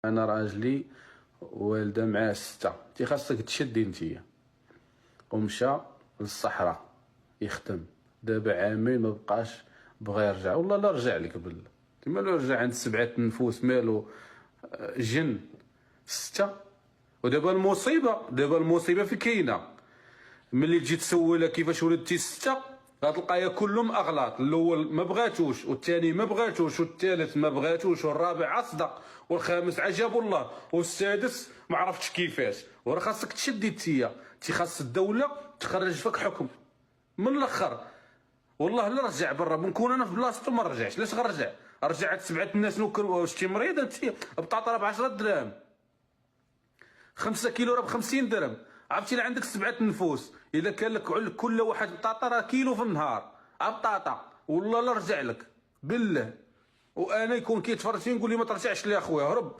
انا راجلي والده معاه 6 تي خاصك تشدي نتيا. ومشى للصحراء يخدم. دابا عامين ما بقاش، بغى يرجع. والله لا رجع لك بالله. مالو يرجع عند 7 نفوس مالو. جن 6. ودابا المصيبه في كاينه. ملي تجي تسولها كيفاش ولدتي 6 غتلقاها كلهم اغلاط. الاول ما بغاتوش، والثاني ما بغاتوش، والثالث ما بغاتوش، والرابع صدق، والخامس عجب الله، والسادس ما عرفتش كيفاش. وراه خاصك تشدي نتيا. تي خاص الدوله تخرج فيك حكم من الاخر. والله لا رجع برا، بنكون انا في بلاصتو ما رجعش. علاش غنرجع؟ رجعت 7 الناس نوكل. شتي مريضه انت؟ بطاطا راه ب 10 دراهم، 5 كيلو راه ب 50 درهم. عرفتي الا عندك 7 نفوس، اذا كان لك كل واحد بطاطا راه كيلو في النهار بطاطا. والله لا رجع لك بالله. وانا يكون كيتفرج فيه نقول لي ما ترجعش لي اخويا، هرب.